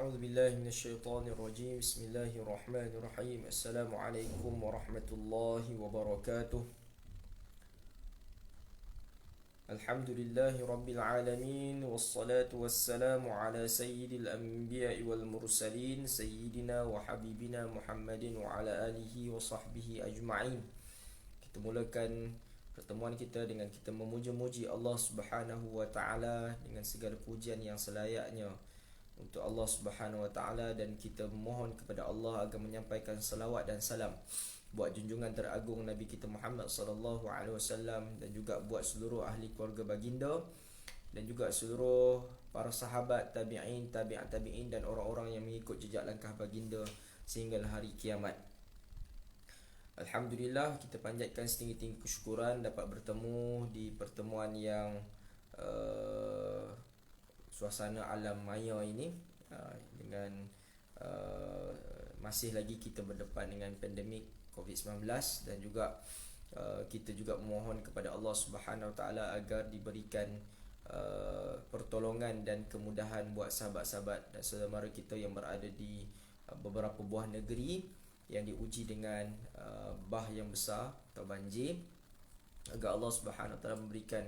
أعوذ بالله من الشيطان الرجيم بسم الله الرحمن الرحيم السلام عليكم ورحمة الله وبركاته الحمد لله رب العالمين والصلاة والسلام على سيد الأنبياء والمرسلين سيدنا وحبيبنا محمد وعلى آله وصحبه أجمعين. Kita mulakan pertemuan kita dengan kita memuji-muji Allah Subhanahu wa taala dengan segala pujian yang selayaknya untuk Allah Subhanahu wa taala, dan kita mohon kepada Allah agar menyampaikan salawat dan salam buat junjungan teragung Nabi kita Muhammad sallallahu alaihi wasallam, dan juga buat seluruh ahli keluarga baginda dan juga seluruh para sahabat, tabi'in, tabi'at tabi'in dan orang-orang yang mengikut jejak langkah baginda sehingga hari kiamat. Alhamdulillah, kita panjatkan setinggi-tinggi kesyukuran dapat bertemu di pertemuan yang suasana alam maya ini, dengan masih lagi kita berdepan dengan pandemik COVID-19, dan juga kita juga memohon kepada Allah Subhanahu Wa Taala agar diberikan pertolongan dan kemudahan buat sahabat-sahabat dan saudara kita yang berada di beberapa buah negeri yang diuji dengan bah yang besar atau banjir, agar Allah Subhanahu Wa Taala memberikan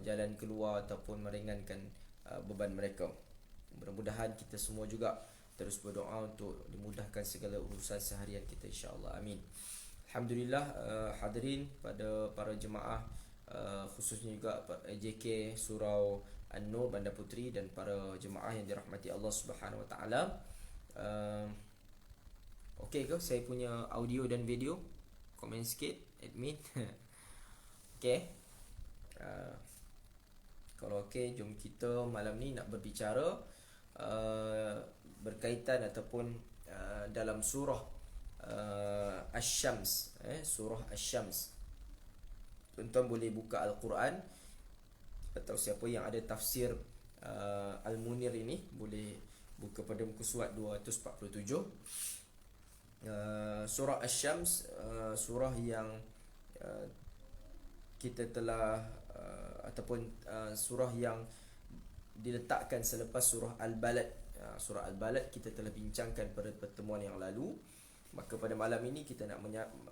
jalan keluar ataupun meringankan beban mereka. Mudah-mudahan kita semua juga terus berdoa untuk dimudahkan segala urusan seharian kita, insya-Allah. Amin. Alhamdulillah, hadirin pada para jemaah, khususnya juga JK Surau An-Nur Bandar Puteri dan para jemaah yang dirahmati Allah Subhanahu Wa Taala. Okey ke saya punya audio dan video? Komen sikit admin. Okey. Kalau okey, jom kita malam ni nak berbicara berkaitan ataupun dalam surah Asy-Syams, surah Asy-Syams. Tuan-tuan boleh buka Al-Quran, atau siapa yang ada tafsir Al-Munir ini boleh buka pada muka surat 247. Surah Asy-Syams, surah yang kita telah ataupun surah yang diletakkan selepas surah Al-Balad. Surah Al-Balad kita telah bincangkan pada pertemuan yang lalu. Maka pada malam ini kita nak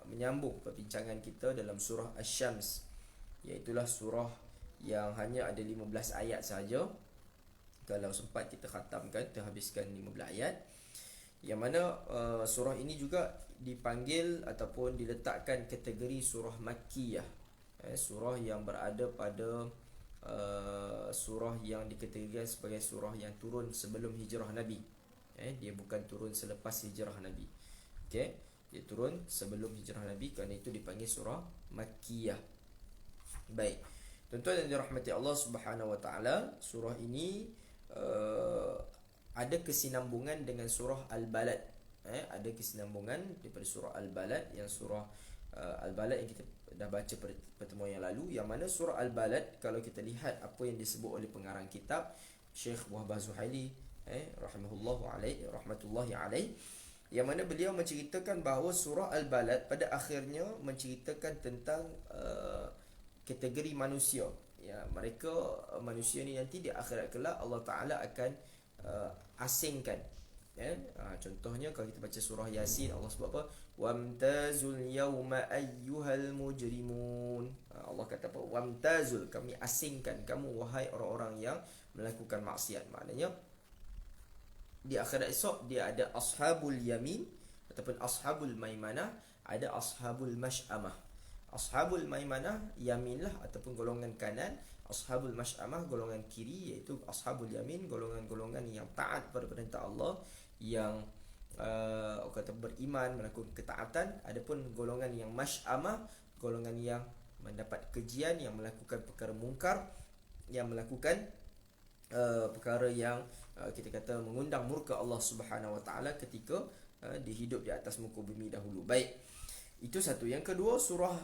menyambung perbincangan kita dalam surah Asy-Syams, iaitulah surah yang hanya ada 15 ayat sahaja. Kalau sempat kita khatamkan, kita habiskan 15 ayat, yang mana surah ini juga dipanggil ataupun diletakkan kategori surah Makkiyah, surah yang berada pada surah yang dikategorikan sebagai surah yang turun sebelum hijrah Nabi. Dia bukan turun selepas hijrah Nabi. Okey, dia turun sebelum hijrah Nabi, kerana itu dipanggil surah Makkiyah. Baik, tuan-tuan yang dirahmati Allah Subhanahu Wa Taala, surah ini ada kesinambungan dengan surah Al-Balad. Ada kesinambungan daripada surah Al-Balad, yang surah Al-Balad yang kita dah baca pertemuan yang lalu, yang mana surah Al-Balad, kalau kita lihat apa yang disebut oleh pengarang kitab Syekh Wahbah Zuhaili rahmatullahi alaih, yang mana beliau menceritakan bahawa surah Al-Balad pada akhirnya menceritakan tentang kategori manusia. Ya, mereka manusia ni nanti di akhirat kelak Allah Taala akan asingkan. Contohnya kalau kita baca surah Yasin, Allah sebut apa? Wamtazul yawma ayyuhal mujrimun. Allah kata apa? Wamtazul, kami asingkan kamu wahai orang-orang yang melakukan maksiat. Maknanya di akhirat esok dia ada ashabul yamin ataupun ashabul maimanah, ada ashabul masy'amah. Ashabul maimanah yaminlah ataupun golongan kanan, ashabul masy'amah golongan kiri, iaitu ashabul yamin golongan-golongan yang taat pada perintah Allah, yang kata beriman, melakukan ketaatan. Adapun golongan yang masy'amah, golongan yang mendapat kejian, yang melakukan perkara mungkar, yang melakukan perkara yang kita kata mengundang murka Allah Subhanahu Wa Taala ketika dihidup di atas muka bumi dahulu. Baik, itu satu. Yang kedua, surah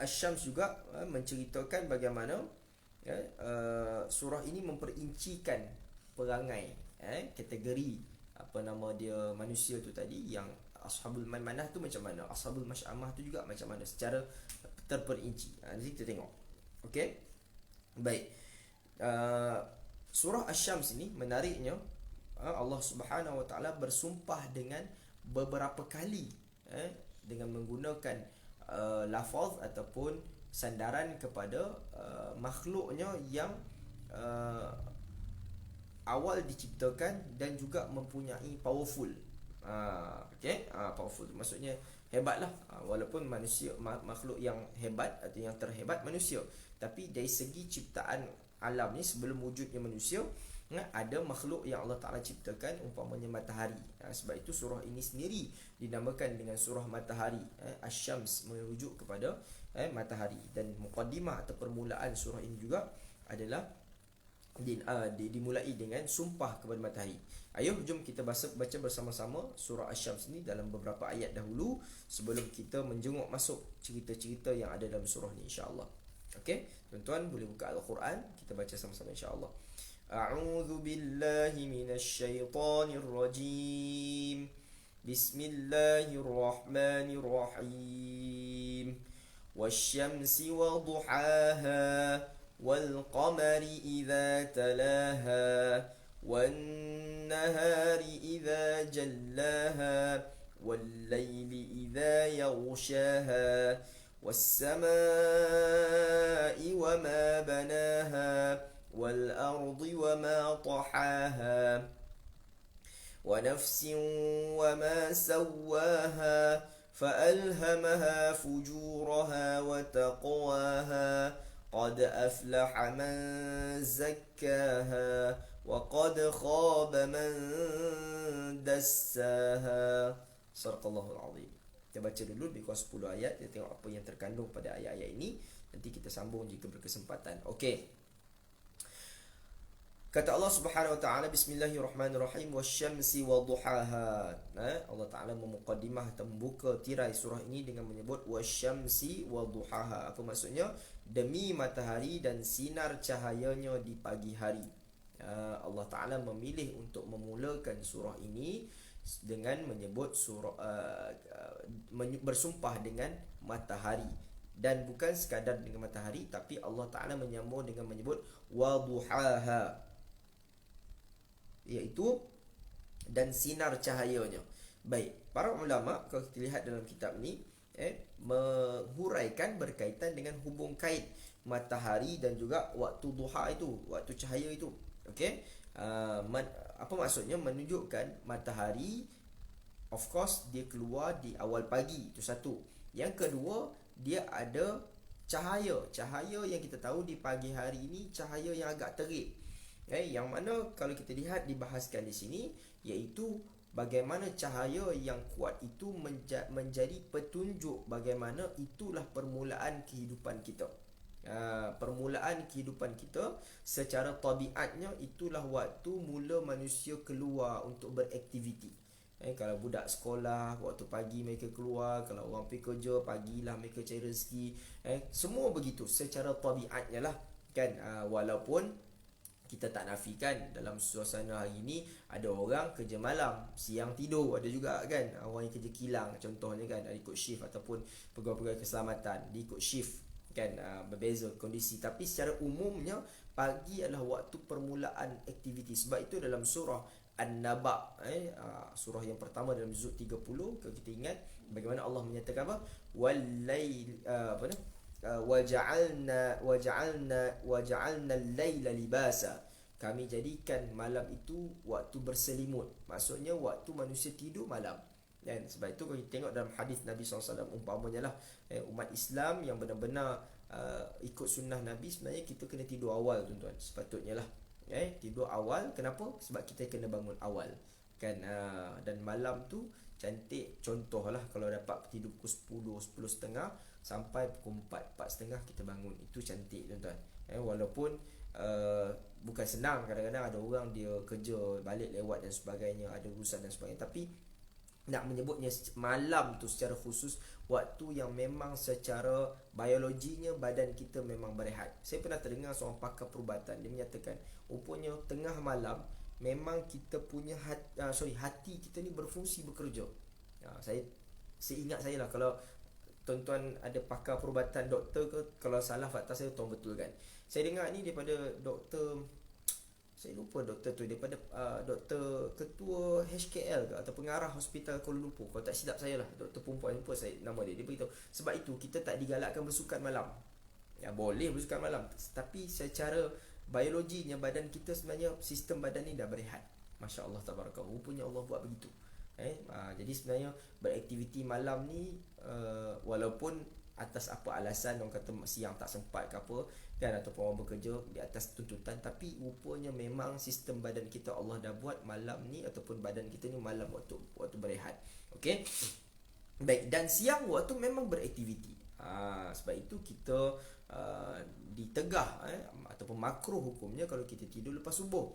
Asy-Syams juga menceritakan bagaimana surah ini memperincikan perangai, kategori apa nama dia manusia tu tadi, yang ashabul maimanah tu macam mana, ashabul masy'amah tu juga macam mana, secara terperinci. Nanti kita tengok. Okey. Baik. Surah Asy-Syams ini menariknya Allah Subhanahu Wa Taala bersumpah dengan beberapa kali dengan menggunakan lafaz ataupun sandaran kepada makhluknya yang uh, awal diciptakan dan juga mempunyai powerful. Powerful maksudnya hebatlah. Walaupun manusia makhluk yang hebat atau yang terhebat manusia, tapi dari segi ciptaan alam ni sebelum wujudnya manusia, ada makhluk yang Allah Ta'ala ciptakan, umpamanya matahari. Sebab itu surah ini sendiri dinamakan dengan surah matahari. Asy-Syams merujuk kepada matahari. Dan muqaddimah atau permulaan surah ini juga adalah dimulai dengan sumpah kepada matahari. Ayuh, jom kita baca bersama-sama surah Asy-Syams ini dalam beberapa ayat dahulu sebelum kita menjenguk masuk cerita-cerita yang ada dalam surah ni, insya-Allah. Okey, tuan-tuan boleh buka Al-Quran, kita baca sama-sama insya-Allah. A'udzu billahi minasy syaithanir rajim. Bismillahirrahmanirrahim. Wasyamsi wa duhaha wal qamari idza talaha wan nahari idza jallaha wal laili idza yaghshaha was samaa'i wama banaha والأرض وما طحاها ونفس وما سواها فألهمها فجورها وتقواها قد أفلح من زكاها وقد خاب من دساها. صدق الله العظيم. Kita baca dulu lebih kurang 10 ayat. Kita tengok apa yang terkandung pada ayat-ayat ini. Nanti kita sambung jika berkesempatan. Okey. Kata Allah Subhanahu Wa Taala, Bismillahirrahmanirrahim, wasyamsi wa duhaha. Allah Taala memuqaddimah atau membuka tirai surah ini dengan menyebut wasyamsi wa duhaha. Apa maksudnya? Demi matahari dan sinar cahayanya di pagi hari. Allah Taala memilih untuk memulakan surah ini dengan menyebut bersumpah dengan matahari. Dan bukan sekadar dengan matahari, tapi Allah Taala menyambung dengan menyebut wa duhaha, iaitu dan sinar cahayanya. Baik, para ulama kalau kita lihat dalam kitab ni menghuraikan berkaitan dengan hubung kait matahari dan juga waktu duha itu, waktu cahaya itu. Okey, apa maksudnya? Menunjukkan matahari, of course, dia keluar di awal pagi, itu satu. Yang kedua, dia ada cahaya yang kita tahu di pagi hari ini cahaya yang agak terik. Yang mana kalau kita lihat dibahaskan di sini, iaitu bagaimana cahaya yang kuat itu menjadi petunjuk bagaimana itulah permulaan kehidupan kita. Permulaan kehidupan kita secara tabiatnya itulah waktu mula manusia keluar untuk beraktiviti. Kalau budak sekolah, waktu pagi mereka keluar. Kalau orang pergi kerja, pagilah mereka cari rezeki. Semua begitu secara tabiatnya lah, kan. Walaupun kita tak nafikan dalam suasana hari ini ada orang kerja malam, siang tidur, ada juga kan. Orang yang kerja kilang contohnya kan, ada ikut shift, ataupun pegawai-pegawai keselamatan dia ikut shift kan. Berbeza kondisi, tapi secara umumnya pagi adalah waktu permulaan aktiviti. Sebab itu dalam surah An-Naba, surah yang pertama dalam juzuk 30, kalau kita ingat bagaimana Allah menyatakan apa? Wal-lail waja'alna al-laila libasa. Kami jadikan malam itu waktu berselimut. Maksudnya waktu manusia tidur malam. Dan sebab itu kalau kita tengok dalam hadis Nabi SAW, umpamanya lah umat Islam yang benar-benar ikut sunnah Nabi, sebenarnya kita kena tidur awal, tuan-tuan. Sepatutnya lah tidur awal. Kenapa? Sebab kita kena bangun awal kan. Dan malam tu cantik. Contoh lah, kalau dapat tidur pukul 10, 10.30 sampai pukul 4, 4.30 kita bangun, itu cantik, tuan-tuan. Walaupun bukan senang. Kadang-kadang ada orang dia kerja balik lewat dan sebagainya, ada urusan dan sebagainya, tapi nak menyebutnya malam tu secara khusus waktu yang memang secara biologinya badan kita memang berehat. Saya pernah terdengar seorang pakar perubatan, dia menyatakan rupanya tengah malam memang kita punya hati kita ni berfungsi bekerja. Saya ingat saya lah, kalau tuan-tuan ada pakar perubatan, doktor ke, kalau salah fakta saya tuan betul kan. Saya dengar ni daripada doktor, saya lupa doktor tu daripada doktor ketua HKL ke atau pengarah hospital Kuala Lumpur, kalau tak silap saya lah, doktor perempuan, lupa saya nama dia. Dia beritahu sebab itu kita tak digalakkan bersukan malam. Ya, boleh bersukan malam, tapi secara biologinya badan kita sebenarnya, sistem badan ni dah berehat. Masya Allah tabarakallah, rupanya Allah buat begitu. Jadi sebenarnya beraktiviti malam ni walaupun atas apa alasan orang kata siang tak sempat ke apa kan, ataupun orang bekerja di atas tuntutan, tapi rupanya memang sistem badan kita Allah dah buat malam ni, ataupun badan kita ni malam waktu berehat. Okey. Baik, dan siang waktu memang beraktiviti. Sebab itu kita ditegah ataupun makruh hukumnya kalau kita tidur lepas subuh.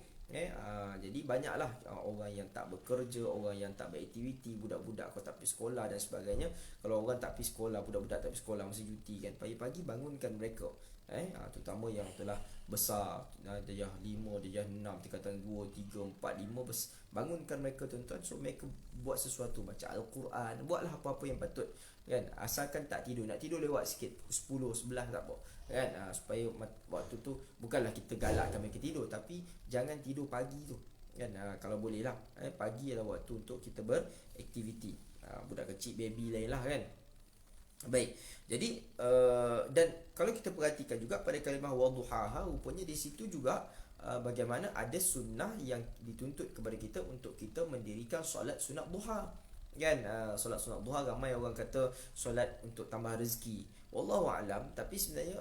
Jadi banyaklah orang yang tak bekerja, orang yang tak beraktiviti, budak-budak kau tak pergi sekolah dan sebagainya. Kalau orang tak pergi sekolah, budak-budak tak pergi sekolah masa cuti kan, pagi-pagi bangunkan mereka. Terutama yang telah besar, darjah 5, darjah 6, tingkatan 2, 3, 4, 5, bangunkan mereka tuan-tuan. So mereka buat sesuatu, baca Al-Quran, buatlah apa-apa yang patut kan, asalkan tak tidur. Nak tidur lewat sikit, 10, 11 tak apa kan, supaya waktu tu bukanlah kita galakkan mereka tidur, tapi jangan tidur pagi tu kan. Kalau boleh lah, pagi adalah waktu untuk kita beraktiviti. Budak kecil, baby lain lah kan. Baik, jadi dan kalau kita perhatikan juga pada kalimah wadduhaha, rupanya di situ juga bagaimana ada sunnah yang dituntut kepada kita untuk kita mendirikan solat sunat duha kan. Solat sunat duha, ramai orang kata solat untuk tambah rezeki, wallahu alam, tapi sebenarnya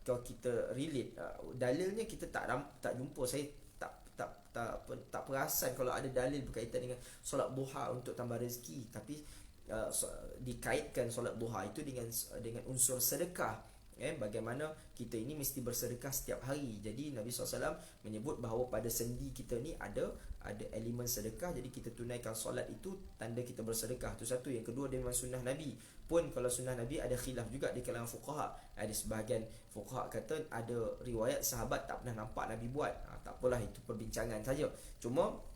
kalau kita relate dalilnya kita tak jumpa. Saya tak perasan kalau ada dalil berkaitan dengan solat duha untuk tambah rezeki, tapi dikaitkan solat duha itu dengan unsur sedekah. Bagaimana kita ini mesti bersedekah setiap hari. Jadi Nabi SAW menyebut bahawa pada sendi kita ni ada elemen sedekah. Jadi kita tunaikan solat itu tanda kita bersedekah. Itu satu. Yang kedua, dia memang sunnah Nabi. Pun kalau sunnah Nabi ada khilaf juga di kalangan fuqaha. Ada sebahagian fuqaha kata ada riwayat sahabat tak pernah nampak Nabi buat. Tak apalah, itu perbincangan saja. Cuma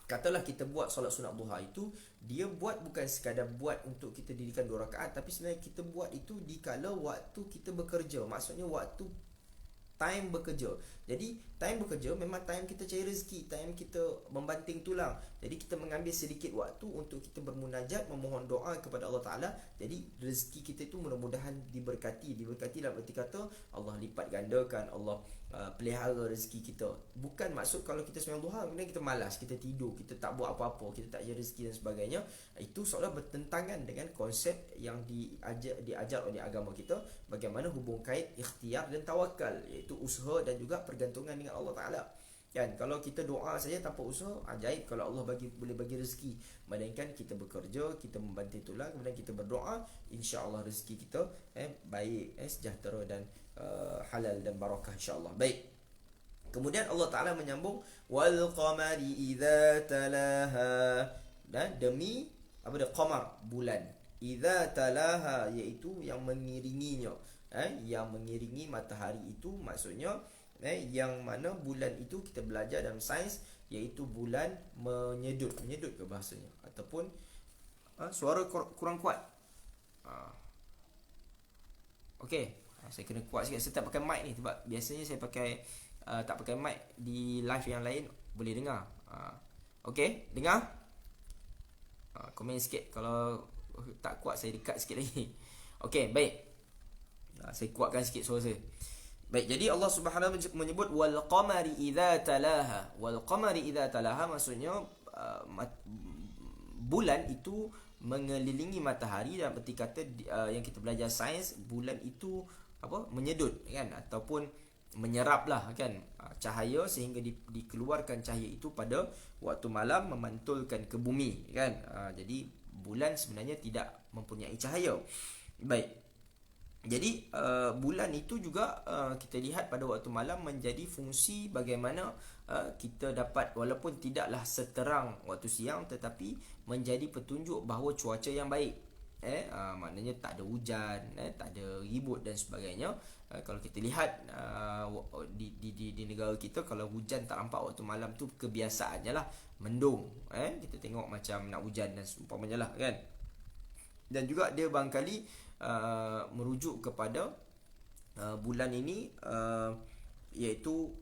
katalah kita buat solat sunat duha itu, dia buat bukan sekadar buat untuk kita dirikan 2 rakaat, tapi sebenarnya kita buat itu dikala waktu kita bekerja. Maksudnya waktu time bekerja. Jadi time bekerja memang time kita cari rezeki, time kita membanting tulang. Jadi kita mengambil sedikit waktu untuk kita bermunajat, memohon doa kepada Allah Ta'ala. Jadi rezeki kita itu mudah-mudahan diberkati. Diberkati dalam erti kata Allah lipat gandakan, Allah pelihara rezeki kita. Bukan maksud kalau kita sembahyang duha kemudian kita malas, kita tidur, kita tak buat apa-apa, kita tak cari rezeki dan sebagainya. Itu seolah bertentangan dengan konsep yang diajar oleh agama kita, bagaimana hubung kait ikhtiar dan tawakal, iaitu usaha dan juga pergantungan dengan Allah Ta'ala kan. Kalau kita doa saja tanpa usaha, ajaib kalau Allah boleh bagi rezeki. Melainkan kita bekerja, kita membanting tulang, kemudian kita berdoa, insya-Allah rezeki kita baik, sejahtera dan halal dan barakah insya-Allah. Baik. Kemudian Allah Ta'ala menyambung wal qamari idza talaha, dan demi apa dia, qamar, bulan, idza talaha, iaitu yang mengiringinya. Yang mengiringi matahari itu maksudnya yang mana bulan itu kita belajar dalam sains, iaitu bulan menyedut ke bahasanya, ataupun suara kurang kuat. Okey, saya kena kuat sikit. Saya tak pakai mic ni sebab biasanya saya pakai tak pakai mic di live yang lain, boleh dengar. Okey, dengar? Komen sikit kalau tak kuat, saya dekat sikit lagi. Okey, baik. Saya kuatkan sikit suara saya. Baik, jadi Allah Subhanahu menyebut wal qamari idza talaha. Wal qamari idza talaha maksudnya bulan itu mengelilingi matahari, dalam erti kata yang kita belajar sains, bulan itu apa, menyedut kan, ataupun menyeraplah kan cahaya sehingga dikeluarkan cahaya itu pada waktu malam, memantulkan ke bumi kan. Jadi bulan sebenarnya tidak mempunyai cahaya. Baik. Jadi bulan itu juga kita lihat pada waktu malam menjadi fungsi bagaimana kita dapat, walaupun tidaklah seterang waktu siang, tetapi menjadi petunjuk bahawa cuaca yang baik. Maknanya tak ada hujan, tak ada ribut dan sebagainya. Kalau kita lihat di negara kita, kalau hujan tak nampak waktu malam tu kebiasaannya lah mendung. Kita tengok macam nak hujan dan seumpamanya lah kan. Dan juga dia barangkali merujuk kepada bulan ini iaitu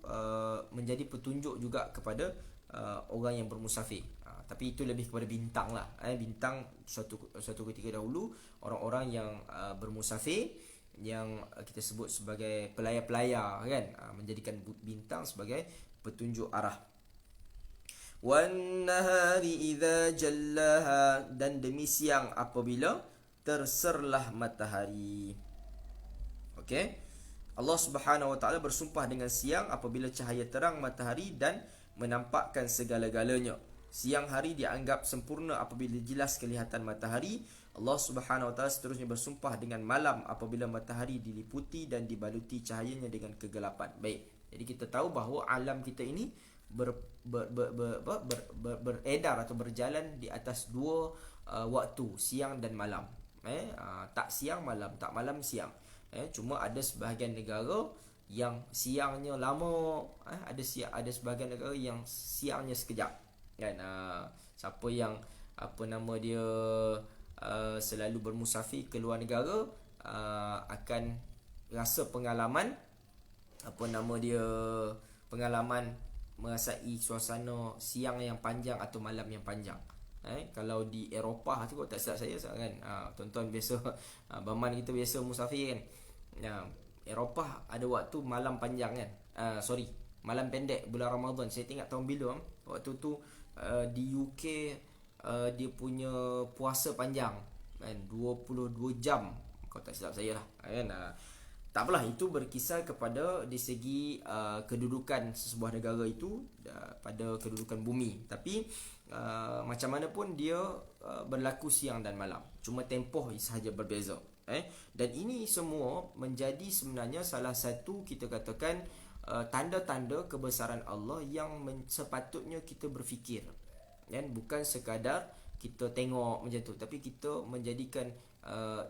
menjadi petunjuk juga kepada orang yang bermusafir. Tapi itu lebih kepada bintang lah. Bintang suatu ketika dahulu orang-orang yang bermusafir, yang kita sebut sebagai pelayar-pelayar kan, menjadikan bintang sebagai petunjuk arah. Wan nahari idza jallaha, dan demi siang apabila terserlah matahari. Okey. Allah Subhanahu wa taala bersumpah dengan siang apabila cahaya terang matahari dan menampakkan segala-galanya. Siang hari dianggap sempurna apabila jelas kelihatan matahari. Allah Subhanahu wa taala seterusnya bersumpah dengan malam apabila matahari diliputi dan dibaluti cahayanya dengan kegelapan. Baik. Jadi kita tahu bahawa alam kita ini beredar atau berjalan di atas dua waktu, siang dan malam. Tak siang malam, tak malam siang. Cuma ada sebahagian negara yang siangnya lama, ada sebahagian negara yang siangnya sekejap. Kan, siapa yang selalu bermusafir ke luar negara akan rasa pengalaman pengalaman merasai suasana siang yang panjang atau malam yang panjang. Kalau di Eropah tu, tak silap saya kan, tuan-tuan biasa Baman kita biasa musafir kan, Eropah ada waktu malam panjang kan, malam pendek bulan Ramadan. Saya tengok tahun bila waktu tu di UK dia punya puasa panjang kan, 22 jam kalau tak silap saya lah kan. Tak apalah, itu berkisar kepada di segi kedudukan sesebuah negara itu pada kedudukan bumi. Tapi macam mana pun dia berlaku siang dan malam, cuma tempoh sahaja berbeza. Dan ini semua menjadi sebenarnya salah satu, kita katakan, tanda-tanda kebesaran Allah yang sepatutnya kita berfikir, dan bukan sekadar kita tengok macam tu, tapi kita menjadikan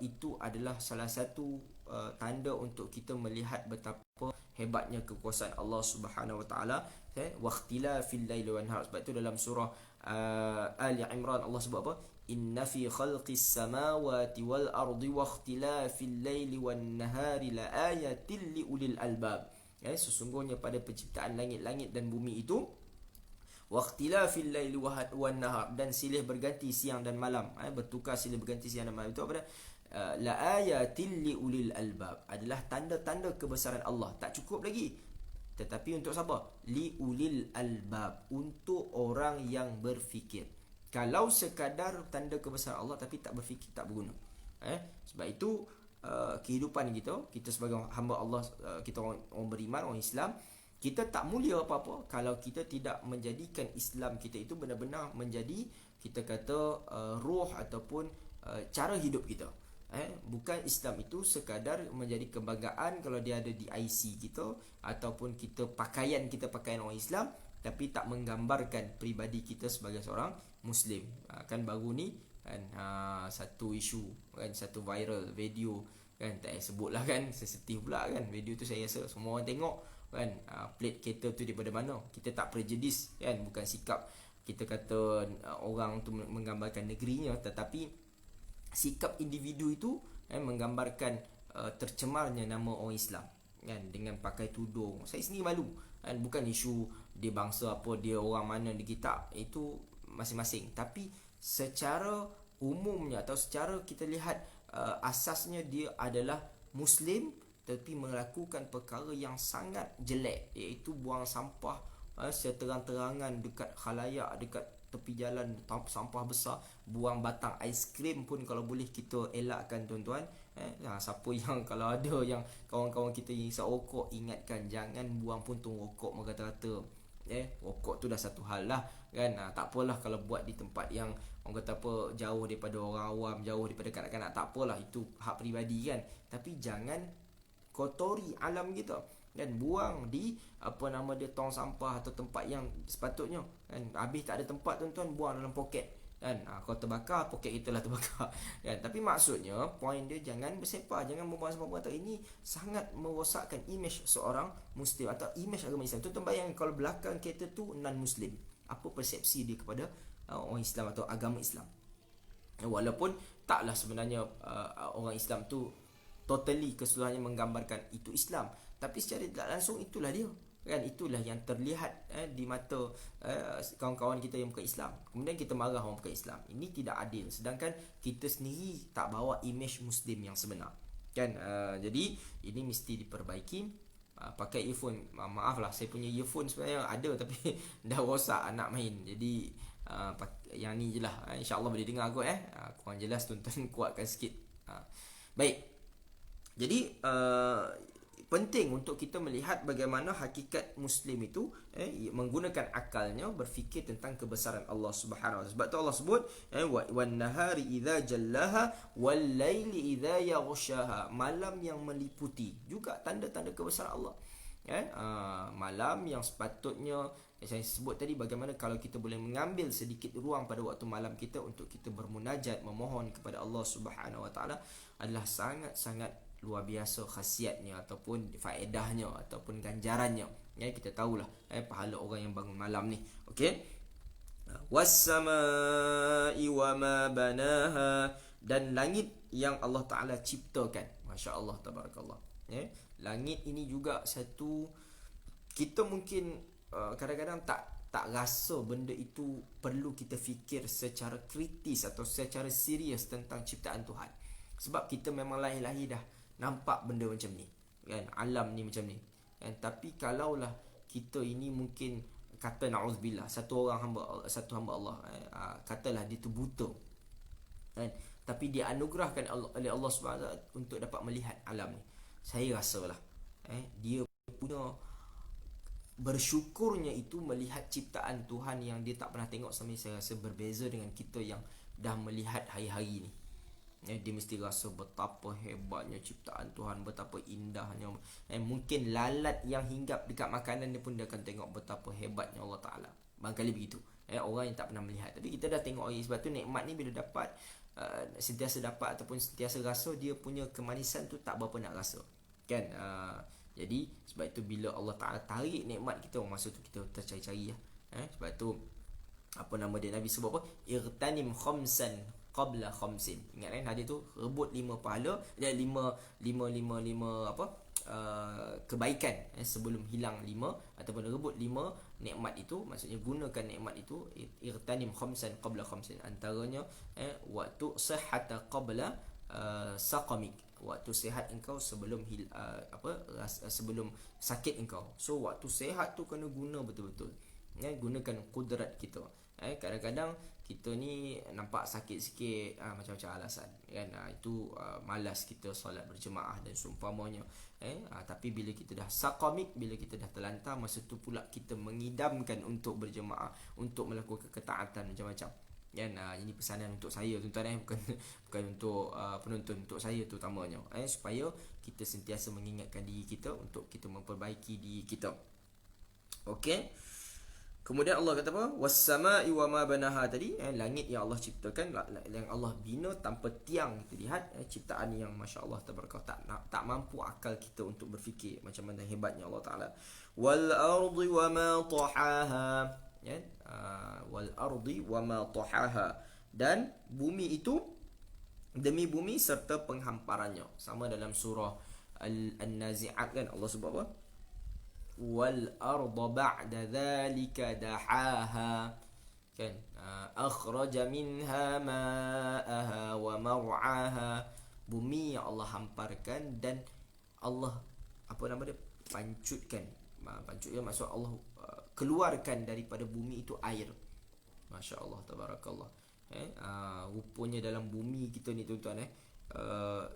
itu adalah salah satu tanda untuk kita melihat betapa hebatnya kekuasaan Allah Subhanahu Wa Taala. Waqtilafil laili wan nahar. Sebab itu dalam surah Ali Imran Allah sebut apa? Inna fi khalqis samawati wal ardi waqtilafil laili wan nahari laayatil liulil albab. Sesungguhnya pada penciptaan langit-langit dan bumi itu, waqtilafil laili wan nahar, dan silih berganti siang dan malam, bertukar silih berganti siang dan malam, itu apa dah? Laayatil liulil albab, adalah tanda-tanda kebesaran Allah. Tak cukup lagi, tetapi untuk siapa? Liulil albab, untuk orang yang berfikir. Kalau sekadar tanda kebesaran Allah tapi tak berfikir, tak berguna. Sebab itu kehidupan kita sebagai hamba Allah, kita orang beriman, orang Islam, kita tak mulia apa-apa kalau kita tidak menjadikan Islam kita itu benar-benar menjadi, kita kata, ruh ataupun cara hidup kita. Bukan Islam itu sekadar menjadi kebanggaan kalau dia ada di IC kita, ataupun kita pakaian orang Islam, tapi tak menggambarkan peribadi kita sebagai seorang Muslim. Kan baru ni kan, satu isu kan, satu viral video kan, tak sebutlah kan, sensitif pula kan video tu. Saya rasa semua orang tengok kan, plate kereta tu daripada mana. Kita tak prejudis kan, bukan sikap kita kata orang tu menggambarkan negerinya, tetapi sikap individu itu menggambarkan tercemarnya nama orang Islam kan, dengan pakai tudung. Saya sendiri malu kan, bukan isu dia bangsa apa, dia orang mana di kita, itu masing-masing. Tapi secara umumnya atau secara kita lihat, asasnya dia adalah Muslim, tapi melakukan perkara yang sangat jelek, iaitu buang sampah seterang-terangan dekat khalayak, dekat tepi jalan, sampah besar, buang batang aiskrim pun kalau boleh kita elakkan, tuan-tuan. Siapa yang, kalau ada yang kawan-kawan kita yang isap rokok, ingatkan jangan buang puntung rokok merata-rata. Rokok tu dah satu hal lah kan. Tak apalah kalau buat di tempat yang orang kata apa, jauh daripada orang awam, jauh daripada kanak-kanak, tak apalah, itu hak peribadi kan. Tapi jangan kotori alam kita dan buang di tong sampah atau tempat yang sepatutnya kan. Habis tak ada tempat, tuan-tuan, buang dalam poket kan. Kalau terbakar, poket kita lah terbakar kan. Tapi maksudnya, poin dia jangan bersepah, jangan membuang sampah. Ini sangat merosakkan imej seorang Muslim atau imej agama Islam. Tuan-tuan bayangkan kalau belakang kereta tu non-Muslim, apa persepsi dia kepada orang Islam atau agama Islam. Walaupun taklah sebenarnya orang Islam tu totally keseluruhannya menggambarkan itu Islam, tapi secara tidak langsung itulah dia, kan? Itulah yang terlihat di mata kawan-kawan kita yang bukan Islam. Kemudian kita marah orang bukan Islam. Ini tidak adil, sedangkan kita sendiri tak bawa image Muslim yang sebenar, kan? Jadi ini mesti diperbaiki. Pakai earphone, maaf lah, saya punya earphone sebenarnya ada tapi dah rosak nak main. Jadi yang ni je lah, InsyaAllah boleh dengar kot. Kurang jelas tuan-tuan kuatkan sikit. Baik. Jadi penting untuk kita melihat bagaimana hakikat Muslim itu menggunakan akalnya berfikir tentang kebesaran Allah Subhanahu Wa Taala. Sebab tu Allah sebut wan nahari idza jallaha wal laili idza yaghshaha, malam yang meliputi juga tanda-tanda kebesaran Allah. Malam yang sepatutnya saya sebut tadi, bagaimana kalau kita boleh mengambil sedikit ruang pada waktu malam kita untuk kita bermunajat, memohon kepada Allah Subhanahu Wa Taala, adalah sangat-sangat luar biasa khasiatnya ataupun faedahnya ataupun ganjarannya. Kita tahulah pahala orang yang bangun malam ni. Okey. Was-samaa'i wa ma banaha, dan langit yang Allah Taala ciptakan. Masya-Allah, tabarakallah. Langit ini juga satu, kita mungkin kadang-kadang tak rasa benda itu perlu kita fikir secara kritis atau secara serius tentang ciptaan Tuhan. Sebab kita memang lahir-lahir dah nampak benda macam ni, kan? Alam ni macam ni, kan? Tapi kalaulah kita ini mungkin kata na'udzubillah, satu hamba Allah, katalah dia tu buta, kan? Tapi dia anugerahkan oleh Allah SWT untuk dapat melihat alam ni. Saya rasalah dia punya bersyukurnya itu melihat ciptaan Tuhan yang dia tak pernah tengok sampai. Saya rasa berbeza dengan kita yang dah melihat hari-hari ni. Dia mesti rasa betapa hebatnya ciptaan Tuhan, betapa indahnya. Mungkin lalat yang hinggap dekat makanan dia pun dia akan tengok betapa hebatnya Allah Ta'ala. Barangkali begitu. Orang yang tak pernah melihat, tapi kita dah tengok hari. Sebab tu nikmat ni bila dapat, sentiasa dapat ataupun sentiasa rasa, dia punya kemanisan tu tak berapa nak rasa, kan? Jadi sebab itu bila Allah Ta'ala tarik nikmat kita, masa tu kita tercari-cari lah. Sebab tu apa nama dia, Nabi sebut apa? Irtanim khamsan qabla khamsin. Ingat kan hadis tu, rebut 5 pahala dan 5 apa kebaikan sebelum hilang 5, ataupun rebut 5 nikmat itu. Maksudnya gunakan nikmat itu, irtanim khamsan qabla khamsin. Antaranya waktu sihhata qabla saqamik, waktu sihat engkau sebelum sebelum sakit engkau. So waktu sihat tu kena guna betul-betul. Gunakan kudrat kita. Kadang-kadang kita ni nampak sakit sikit, macam-macam alasan, kan? Itu malas kita solat berjemaah dan seumpamanya. Tapi bila kita dah saqamik, bila kita dah terlantar, masa tu pula kita mengidamkan untuk berjemaah, untuk melakukan ketaatan macam-macam. Ini pesanan untuk saya, tuan-tuan, bukan untuk penonton, untuk saya terutamanya, supaya kita sentiasa mengingatkan diri kita untuk kita memperbaiki diri kita. Okey. Kemudian Allah kata apa? Was-samaa'i wa ma banaha tadi, langit yang Allah ciptakan, yang Allah bina tanpa tiang. Kita lihat ciptaan yang masya-Allah tabarakallah, tak mampu akal kita untuk berfikir macam mana hebatnya Allah Taala. Wal ardi wa ma tahaha, wal ardi wa ma tahaha, dan bumi itu, demi bumi serta penghamparannya. Sama dalam surah An-Nazi'at, kan? Allah sebut apa? Wal arda ba'da dhalika dahaha, kan? Akhraja minha ma'aha wa mar'aha. Bumi yang Allah hamparkan dan Allah pancutkan. Pancutkan maksud Allah keluarkan daripada bumi itu air. Masya Allah, tabarakallah. Rupanya dalam bumi kita ni, tuan-tuan,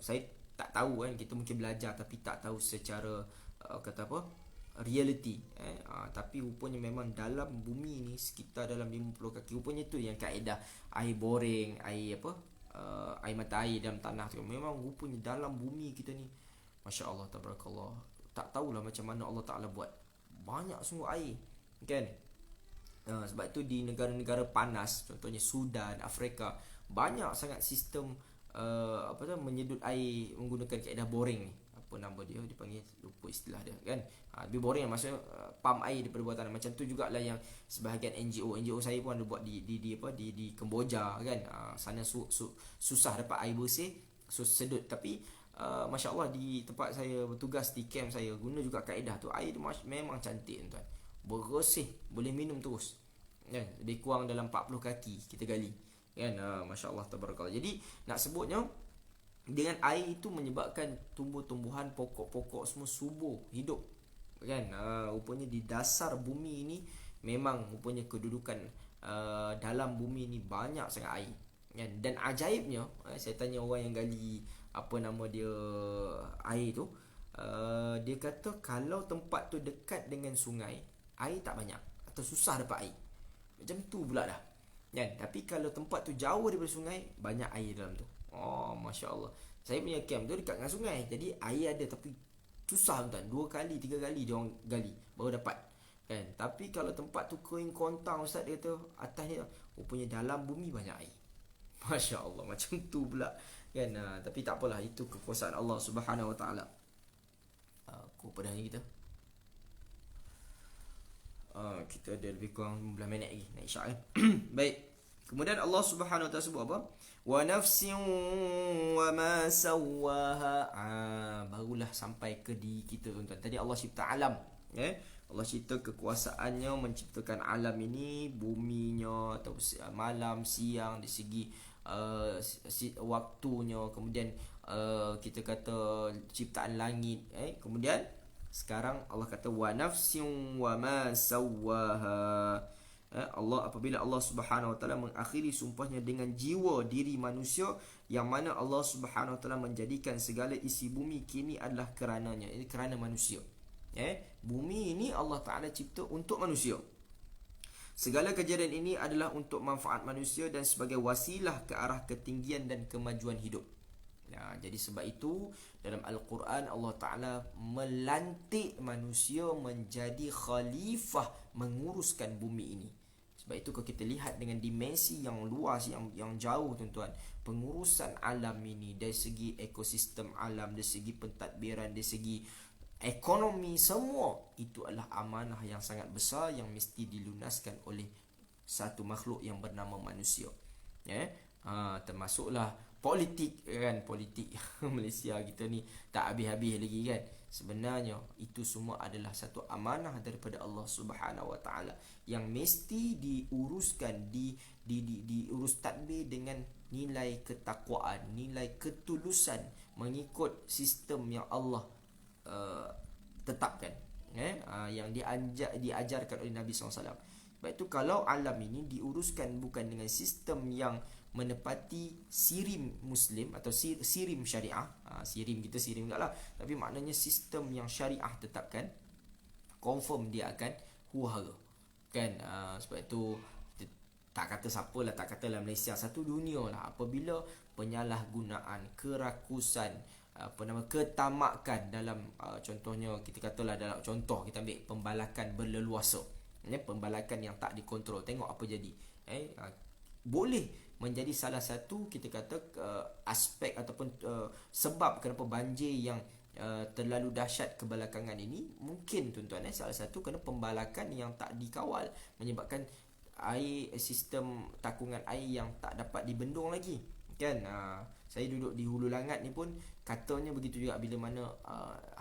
saya tak tahu, kan? Kita mungkin belajar tapi tak tahu secara reality. Tapi rupanya memang dalam bumi ni sekitar dalam 50 kaki. Rupanya tu yang kaedah air boring, air mata air dalam tanah tu. Memang rupanya dalam bumi kita ni, Masya Allah, tabarakallah. Tak tahulah macam mana Allah Ta'ala buat. Banyak sungguh air, kan? Sebab tu di negara-negara panas, contohnya Sudan, Afrika, banyak sangat sistem menyedut air menggunakan kaedah boring ni. Apa nama dia, dipanggil, lupa istilah dia, kan? Lebih boring, maksudnya pam air daripada buatan. Macam tu jugalah yang sebahagian NGO saya pun ada buat di Kemboja, kan? Sana susah dapat air bersih, sedut. Tapi Masya Allah di tempat saya bertugas di camp saya guna juga kaedah tu. Air dia memang cantik tuan. Bersih, boleh minum terus. Kan? Lebih kurang dalam 40 kaki kita gali. Kan? Masya Allah tabarakallah. Jadi nak sebutnya dengan air itu menyebabkan tumbuh-tumbuhan, pokok-pokok semua subur, hidup. Kan? Rupanya di dasar bumi ini memang rupanya kedudukan dalam bumi ini banyak sangat air. Kan? Dan ajaibnya, saya tanya orang yang gali apa nama dia air tu, dia kata kalau tempat tu dekat dengan sungai, air tak banyak atau susah dapat air. Macam tu pula dah. Kan? Tapi kalau tempat tu jauh daripada sungai, banyak air dalam tu. Oh, Masya Allah. Saya punya camp tu dekat dengan sungai. Jadi air ada tapi susah tuan. 2 kali, 3 kali dia orang gali baru dapat. Kan? Tapi kalau tempat tu kering kontang, ustaz dia kata atas ni rupanya dalam bumi banyak air. Masya Allah, macam tu pula. Kan? Tapi tak apalah, itu kekuasaan Allah Subhanahu Wa Taala. Aku pada hari kita. Kita ada lebih kurang 15 minit lagi nak isyak kan. Baik. Kemudian Allah Subhanahu Wa Taala sebut apa? Wa nafsin wa ma sawwaha. Barulah sampai ke diri kita tuan-tuan. Tadi Allah cipta alam, Allah cipta kekuasaannya menciptakan alam ini, buminya atau malam, siang, dari segi waktunya, kemudian kita kata ciptaan langit, kemudian sekarang Allah kata wa nafsin wa ma sawwaha. Allah, apabila Allah Subhanahu Wa Taala mengakhiri sumpahnya dengan jiwa diri manusia, yang mana Allah Subhanahu Wa Taala menjadikan segala isi bumi kini adalah kerananya. Ini kerana manusia. Bumi ini Allah Taala cipta untuk manusia. Segala kejadian ini adalah untuk manfaat manusia dan sebagai wasilah ke arah ketinggian dan kemajuan hidup. Jadi sebab itu dalam Al-Quran Allah Ta'ala melantik manusia menjadi khalifah menguruskan bumi ini. Sebab itu kalau kita lihat dengan dimensi yang luas, yang jauh tuan-tuan, pengurusan alam ini dari segi ekosistem alam, dari segi pentadbiran, dari segi ekonomi, semua itu adalah amanah yang sangat besar yang mesti dilunaskan oleh satu makhluk yang bernama manusia. Termasuklah politik kan, politik Malaysia kita ni tak habis-habis lagi kan. Sebenarnya itu semua adalah satu amanah daripada Allah Subhanahu Wa Taala yang mesti diuruskan, diurus tadbir dengan nilai ketakwaan, nilai ketulusan, mengikut sistem yang Allah tetapkan, yang diajarkan oleh Nabi SAW. Sebab itu kalau alam ini diuruskan bukan dengan sistem yang menepati sirim Muslim atau sirim syariah, sirim kita sirim enggak lah, tapi maknanya sistem yang syariah tetapkan, confirm dia akan huru-hara kan. Sebab itu tak kata siapa lah, tak katalah Malaysia, satu dunia lah, apabila penyalahgunaan, kerakusan, ketamakan dalam contohnya kita katalah, dalam contoh kita ambil pembalakan berleluasa, pembalakan yang tak dikontrol, tengok apa jadi. Boleh menjadi salah satu kita kata aspek ataupun sebab kenapa banjir yang terlalu dahsyat kebelakangan ini, mungkin tuan-tuan salah satu kerana pembalakan yang tak dikawal, menyebabkan air, sistem takungan air yang tak dapat dibendung lagi kan. Saya duduk di Hulu Langat ni pun katanya begitu juga, bila mana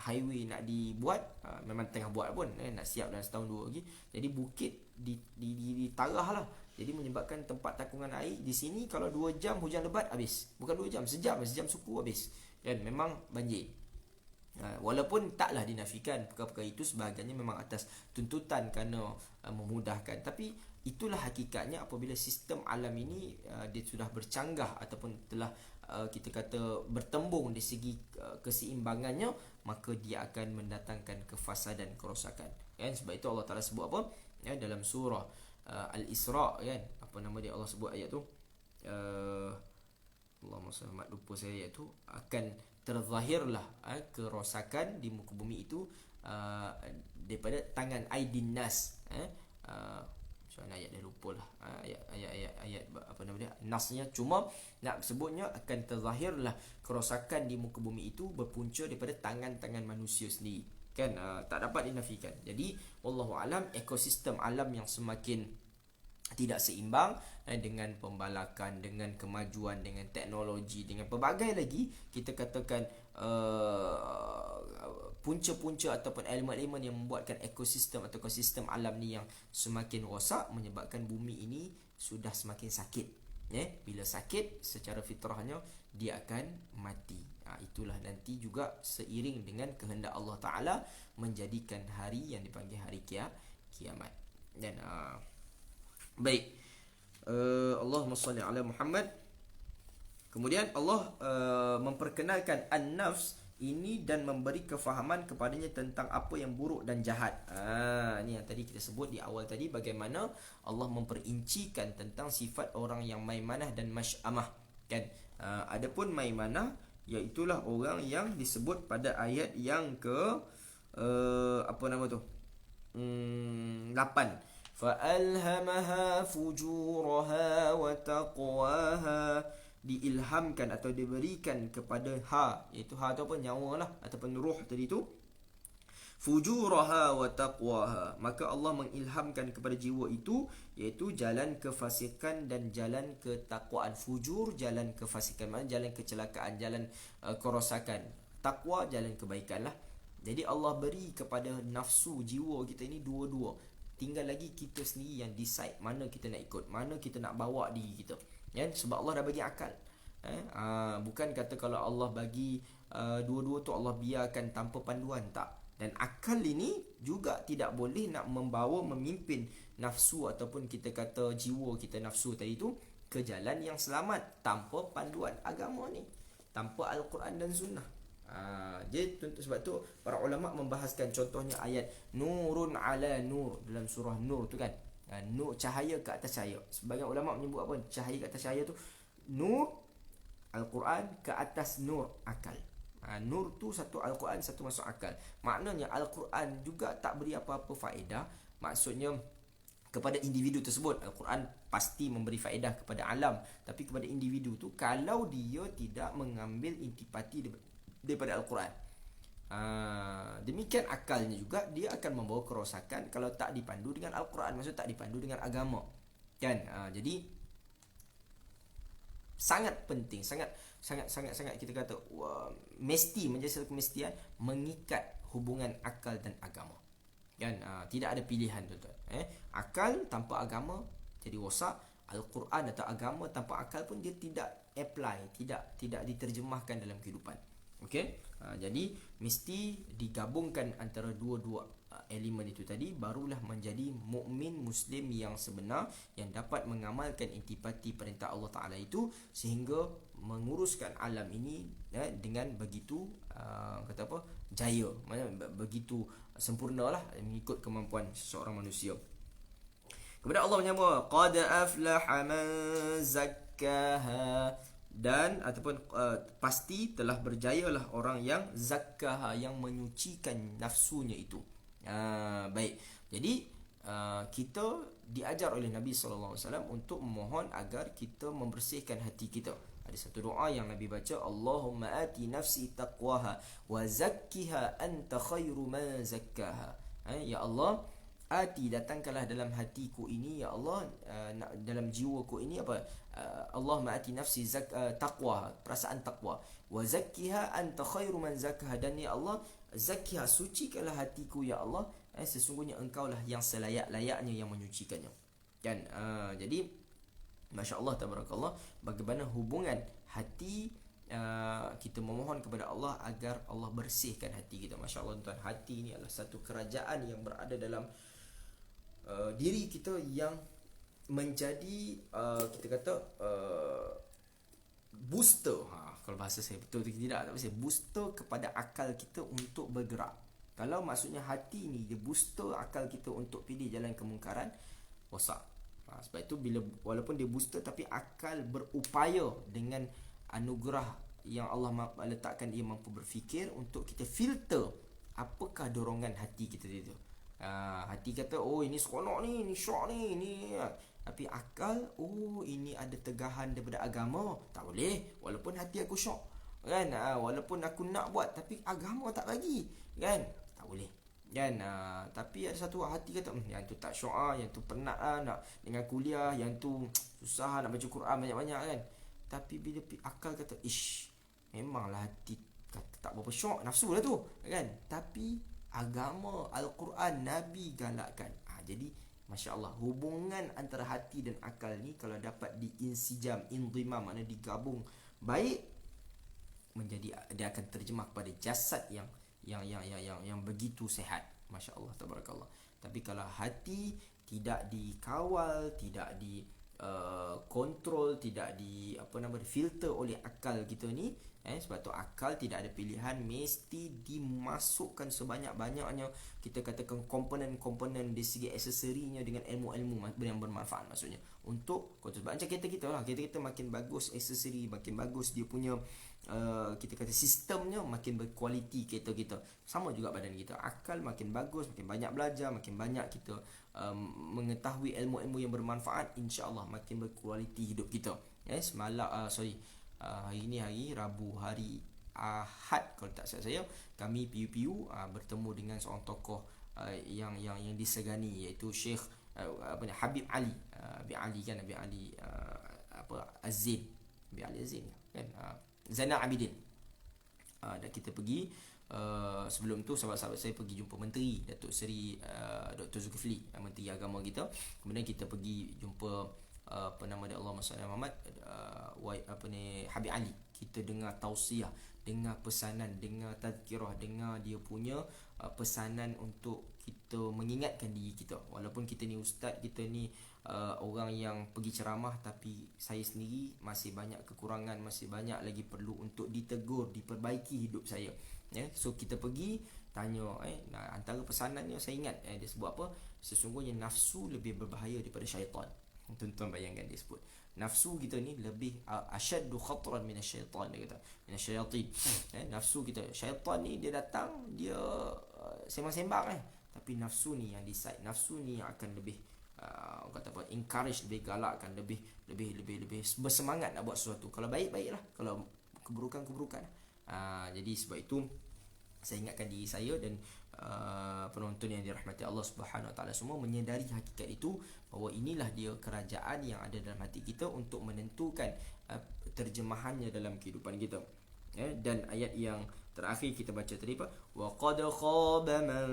highway nak dibuat, memang tengah buat pun, nak siap dalam setahun 2 lagi. Jadi bukit ditarah lah, jadi menyebabkan tempat takungan air di sini kalau 2 jam hujan lebat habis, bukan 2 jam, sejam suku habis kan, memang banjir. Walaupun taklah dinafikan perkara-perkara itu sebahagiannya memang atas tuntutan kerana memudahkan, tapi itulah hakikatnya apabila sistem alam ini dia sudah bercanggah ataupun telah kita kata bertembung dari segi keseimbangannya, maka dia akan mendatangkan kefasadan, kerosakan kan. Sebab itu Allah Ta'ala sebut apa dalam surah Al-Isra kan, apa nama dia, Allah sebut ayat tu, Allahumma salli alaihi, lupa saya ayat tu, akan terzahirlah kerosakan di muka bumi itu daripada tangan aidin nas. Macam ayat dah lupa lah, ayat apa nama dia, nasnya, cuma nak sebutnya akan terzahirlah kerosakan di muka bumi itu berpunca daripada tangan-tangan manusia sendiri kan. Tak dapat dinafikan. Jadi wallahu alam, ekosistem alam yang semakin tidak seimbang dengan pembalakan, dengan kemajuan, dengan teknologi, dengan pelbagai lagi kita katakan punca-punca ataupun elemen-elemen yang membuatkan ekosistem atau ekosistem alam ni yang semakin rosak, menyebabkan bumi ini sudah semakin sakit. Bila sakit, secara fitrahnya dia akan mati. Itulah nanti juga seiring dengan kehendak Allah Ta'ala menjadikan hari yang dipanggil hari kiamat. Dan baik, Allahumma salli ala Muhammad. Kemudian Allah memperkenalkan an-nafs ini dan memberi kefahaman kepadanya tentang apa yang buruk dan jahat. Ini yang tadi kita sebut di awal tadi, bagaimana Allah memperincikan tentang sifat orang yang maimanah dan masy'amah, kan? Adapun maimanah iaitulah orang yang disebut pada ayat yang ke apa nama tu? 8. فَأَلْهَمَهَا فُجُورَهَا وَتَقْوَاهَا, diilhamkan atau diberikan kepada iaitu itu apa, nyawa lah ataupun ruh tadi tu, fujuraha wa taqwaha, maka Allah mengilhamkan kepada jiwa itu iaitu jalan kefasikan dan jalan ketakwaan. Fujur jalan kefasikan, maknanya jalan kecelakaan, jalan kerosakan. Takwa jalan kebaikan lah. Jadi Allah beri kepada nafsu jiwa kita ini dua-dua. Tinggal lagi kita sendiri yang decide mana kita nak ikut, mana kita nak bawa diri kita. Sebab Allah dah bagi akal. Bukan kata kalau Allah bagi dua-dua tu Allah biarkan tanpa panduan, tak. Dan akal ini juga tidak boleh nak membawa, memimpin nafsu ataupun kita kata jiwa kita, nafsu tadi tu, ke jalan yang selamat tanpa panduan agama ni, tanpa Al-Quran dan Sunnah. Jadi sebab tu para ulama membahaskan contohnya ayat nurun ala nur dalam surah Nur tu kan. Nur, cahaya ke atas cahaya. Sebagian ulama menyebut apa? Cahaya ke atas cahaya tu nur Al-Quran, ke atas nur akal. Nur tu satu Al-Quran, satu masuk akal. Maknanya Al-Quran juga tak beri apa-apa faedah. Maksudnya kepada individu tersebut, Al-Quran pasti memberi faedah kepada alam, tapi kepada individu tu kalau dia tidak mengambil intipati daripada Al-Quran. Demikian akalnya juga, dia akan membawa kerosakan kalau tak dipandu dengan Al-Quran, maksud tak dipandu dengan agama, kan? Jadi sangat penting, sangat kita kata mesti menjadi satu kemestian mengikat hubungan akal dan agama, kan? Tidak ada pilihan, tuan-tuan. Akal tanpa agama jadi rosak. Al-Quran atau agama tanpa akal pun dia tidak apply, tidak diterjemahkan dalam kehidupan. Okey, jadi mesti digabungkan antara dua-dua elemen itu tadi, barulah menjadi mukmin muslim yang sebenar, yang dapat mengamalkan intipati perintah Allah Taala itu sehingga menguruskan alam ini dengan begitu kata apa, jaya, begitu sempurnalah mengikut kemampuan seseorang manusia. Kemudian Allah menyebut qad aflaha man zakkaha, dan ataupun pasti telah berjayalah orang yang zakkaha, yang menyucikan nafsunya itu. Baik. Jadi kita diajar oleh Nabi sallallahu alaihi wasallam untuk memohon agar kita membersihkan hati kita. Ada satu doa yang Nabi baca, Allahumma ati nafsi taqwaha wa zakkiha anta khairu man zakkaha. Ya Allah, ati, datangkanlah dalam hatiku ini, ya Allah, dalam jiwaku ini apa? Allah ma'ati nafsi taqwa, perasaan taqwa. Wa zakkiha anta khairu man zakkaha, dan ya Allah, zakkiha, sucikanlah hatiku ya Allah, sesungguhnya engkau lah yang selayak-layaknya yang menyucikannya. Kan? Jadi masya-Allah tabarakallah, bagaimana hubungan hati, kita memohon kepada Allah agar Allah bersihkan hati kita. Masya-Allah tuan, hati ini adalah satu kerajaan yang berada dalam diri kita yang menjadi kita kata booster. Kalau bahasa saya betul atau tidak tak pasti, booster kepada akal kita untuk bergerak. Kalau maksudnya hati ni dia booster akal kita untuk pilih jalan kemungkaran, rosak. Sebab itu bila walaupun dia booster tapi akal berupaya dengan anugerah yang Allah letakkan, dia mampu berfikir untuk kita filter apakah dorongan hati kita itu. Hati kata, oh ini seronok ni, ini syok ni, ini. Tapi akal, oh ini ada tegahan daripada agama, tak boleh. Walaupun hati aku syok, kan? Walaupun aku nak buat tapi agama tak bagi, kan? Tak boleh. kan. Tapi ada satu hati kata, yang tu tak syu'ah, yang tu penat lah nak dengan kuliah, yang tu susah nak baca Quran banyak-banyak kan. Tapi bila akal kata, ish, memanglah hati kata tak berapa syok, nafsu lah tu kan. Tapi agama, Al-Quran, Nabi galakkan. Jadi Masya Allah, hubungan antara hati dan akal ni kalau dapat diinsijam, indimam, maknanya digabung baik, menjadi, dia akan terjemah kepada jasad yang begitu sehat. Masya Allah, tabarakallah. Tapi kalau hati tidak dikawal, tidak di kontrol, tidak di filter oleh akal kita ni, sebab tu akal tidak ada pilihan, mesti dimasukkan sebanyak-banyaknya, kita katakan komponen-komponen di segi aksesorinya dengan ilmu-ilmu yang bermanfaat, maksudnya untuk kontrol. Sebab macam kereta kita lah, kereta kita makin bagus aksesori, makin bagus dia punya kita kata sistemnya, makin berkualiti kereta kita. Sama juga badan kita, akal makin bagus, makin banyak belajar, makin banyak kita mengetahui ilmu-ilmu yang bermanfaat, insya-Allah makin berkualiti hidup kita. Hari ni hari Rabu, hari Ahad kalau tak salah saya, kami PUPU bertemu dengan seorang tokoh yang disegani, iaitu Syekh Habib Ali, Habib Ali kan, Habib Ali Azin, Habib Ali Azin kan, Zainal Abidin. Dan kita pergi, sebelum tu sahabat-sahabat saya pergi jumpa Menteri Datuk Seri Dr. Zulkifli, Menteri Agama kita. Kemudian kita pergi jumpa Allahumma salli ala Muhammad, Habib Ali. Kita dengar tausiah, dengar pesanan, dengar tazkirah, dengar dia punya pesanan untuk kita mengingatkan diri kita. Walaupun kita ni ustaz, kita ni orang yang pergi ceramah, tapi saya sendiri masih banyak kekurangan, masih banyak lagi perlu untuk ditegur, diperbaiki hidup saya. So kita pergi tanya, antara pesanannya saya ingat, dia sebut apa, sesungguhnya nafsu lebih berbahaya daripada syaitan. Tuan-tuan bayangkan, dia sebut nafsu kita ni lebih asyaddu khatran minasyaitan, dia kata minasyayatin. Nafsu kita, syaitan ni dia datang, dia sembang-sembang tapi nafsu ni yang decide, nafsu ni yang akan lebih kata apa, encourage, lebih galakkan, lebih bersemangat nak buat sesuatu. Kalau baik, baiklah, kalau keburukan. Jadi sebab itu saya ingatkan diri saya dan penonton yang dirahmati Allah Subhanahu Wa Taala semua menyedari hakikat itu, bahawa inilah dia kerajaan yang ada dalam hati kita untuk menentukan terjemahannya dalam kehidupan kita. Dan ayat yang terakhir kita baca tadi apa? Wa qad khaba man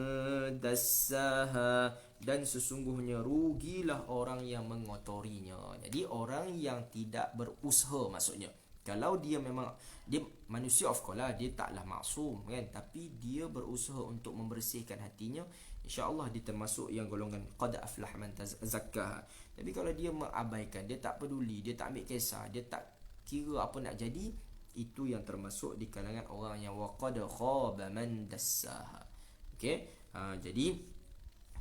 dassaha, dan sesungguhnya rugilah orang yang mengotorinya. Jadi orang yang tidak berusaha, maksudnya kalau dia memang dia manusia, of course lah, dia taklah maksum kan, tapi dia berusaha untuk membersihkan hatinya, insya-Allah dia termasuk yang golongan qad aflah man tazakkaha. Tapi kalau dia mengabaikan, dia tak peduli, dia tak ambil kisah, dia tak kira apa nak jadi, itu yang termasuk di kalangan orang yang waqad khaba man dassaha. Okey, jadi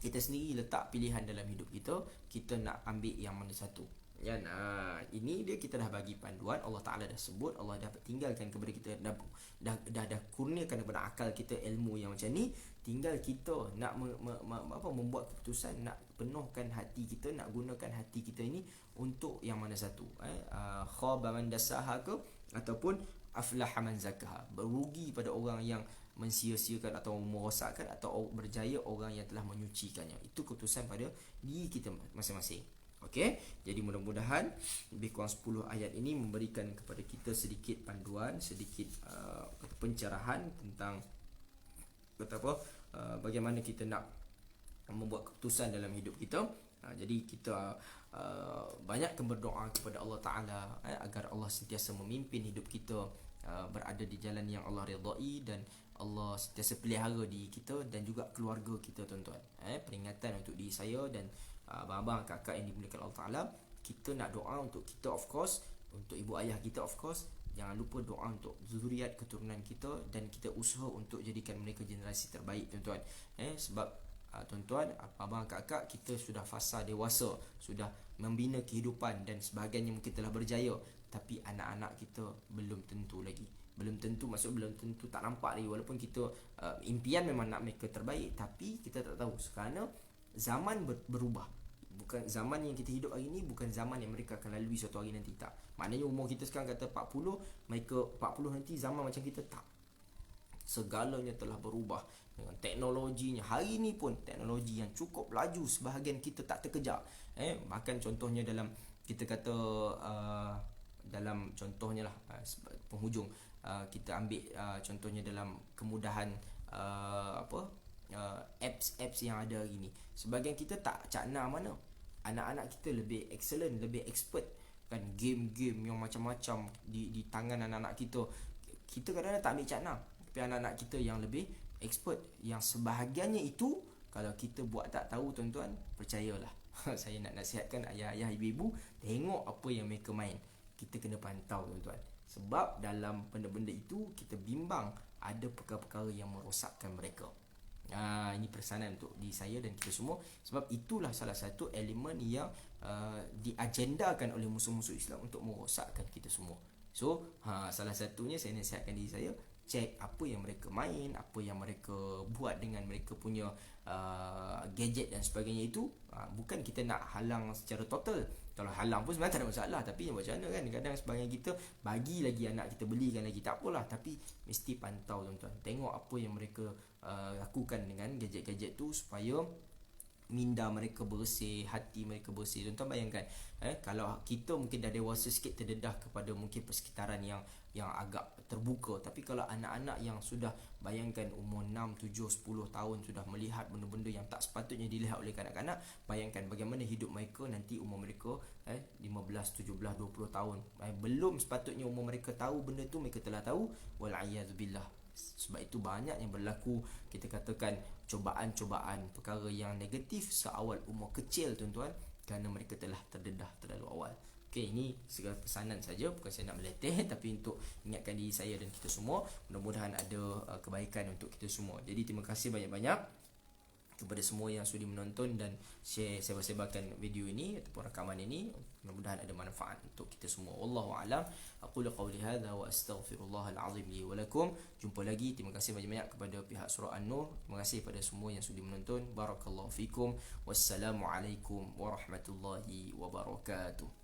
kita sendiri letak pilihan dalam hidup kita, kita nak ambil yang mana satu. Ini dia, kita dah bagi panduan, Allah Ta'ala dah sebut, Allah dah tinggalkan kepada kita, dah kurniakan kepada akal kita ilmu yang macam ni. Tinggal kita nak membuat keputusan, nak penuhkan hati kita, nak gunakan hati kita ini untuk yang mana satu, khaba man dassaha ke, ataupun aflaha man zakkaha, berugi pada orang yang mensia-siakan atau merosakkan, atau berjaya orang yang telah menyucikannya. Itu keputusan pada diri kita masing-masing. Okey, jadi mudah-mudahan lebih kurang 10 ayat ini memberikan kepada kita sedikit panduan, sedikit pencerahan tentang bagaimana kita nak membuat keputusan dalam hidup kita. Jadi kita banyakkan berdoa kepada Allah Ta'ala agar Allah sentiasa memimpin hidup kita berada di jalan yang Allah redai, dan Allah sentiasa pelihara diri kita dan juga keluarga kita, tuan-tuan. Peringatan untuk diri saya dan abang-abang, kakak yang dimuliakan Allah Ta'ala. Kita nak doa untuk kita, of course, untuk ibu ayah kita, of course. Jangan lupa doa untuk zuriat keturunan kita, dan kita usaha untuk jadikan mereka generasi terbaik, tuan-tuan. Sebab tuan-tuan, abang, kakak, kita sudah fasa dewasa, sudah membina kehidupan dan sebagainya, mungkin telah berjaya, tapi anak-anak kita belum tentu lagi. Belum tentu, maksud belum tentu, tak nampak lagi. Walaupun kita impian memang nak mereka terbaik, tapi kita tak tahu kerana zaman berubah. Bukan zaman yang kita hidup hari ni, bukan zaman yang mereka akan lalui suatu hari nanti, tak. Maknanya umur kita sekarang kata 40, mereka 40 nanti zaman macam kita, tak. Segalanya telah berubah dengan teknologinya. Hari ini pun teknologi yang cukup laju, sebahagian kita tak terkejar. Bahkan contohnya dalam, kita kata dalam contohnya lah, penghujung, kita ambil contohnya dalam kemudahan apps yang ada hari ni. Sebahagian kita tak cakna mana. Anak-anak kita lebih excellent, lebih expert kan, game-game yang macam-macam di tangan anak-anak kita. Kita kadang-kadang tak ambil cakna, tapi anak-anak kita yang lebih expert, yang sebahagiannya itu kalau kita buat tak tahu, tuan-tuan, percayalah. Saya nak nasihatkan ayah-ayah, ibu-ibu, tengok apa yang mereka main. Kita kena pantau, tuan-tuan. Sebab dalam benda-benda itu kita bimbang ada perkara-perkara yang merosakkan mereka. Ini pesanan untuk diri saya dan kita semua. Sebab itulah salah satu elemen yang diagendakan oleh musuh-musuh Islam untuk merosakkan kita semua. So salah satunya saya nasihatkan diri saya, cek apa yang mereka main, apa yang mereka buat dengan mereka punya gadget dan sebagainya itu. Bukan kita nak halang secara total. Kalau halang pun sebenarnya tak ada masalah, tapi macam mana kan, kadang sebahagian kita bagi lagi anak kita, belikan lagi, tak apalah, tapi mesti pantau, tuan-tuan. Tengok apa yang mereka lakukan dengan gadget-gadget tu, supaya minda mereka bersih, hati mereka bersih. Tuan-tuan bayangkan, kalau kita mungkin dah dewasa sikit, terdedah kepada mungkin persekitaran yang agak terbuka, tapi kalau anak-anak yang sudah, bayangkan umur 6, 7, 10 tahun sudah melihat benda-benda yang tak sepatutnya dilihat oleh kanak-kanak, bayangkan bagaimana hidup mereka nanti umur mereka 15, 17, 20 tahun. Belum sepatutnya umur mereka tahu benda tu, mereka telah tahu, wal'iyadzubillah. Sebab itu banyak yang berlaku, kita katakan cobaan-cobaan, perkara yang negatif seawal umur kecil, tuan-tuan, kerana mereka telah terdedah terlalu awal. Okey, ini segala pesanan saja, bukan saya nak meleteh, tapi untuk ingatkan diri saya dan kita semua. Mudah-mudahan ada kebaikan untuk kita semua. Jadi terima kasih banyak-banyak kepada semua yang sudi menonton dan sebar-sebarkan video ini ataupun rakaman ini. Mudah-mudahan ada manfaat untuk kita semua. Wallahu a'lam. Aqulu qawli hadza wa astaghfirullahal azim li wa lakum. Jumpa lagi. Terima kasih banyak-banyak kepada pihak Surah An-Nur. Terima kasih kepada semua yang sudi menonton. Barakallahu fikum. Wassalamualaikum warahmatullahi wabarakatuh.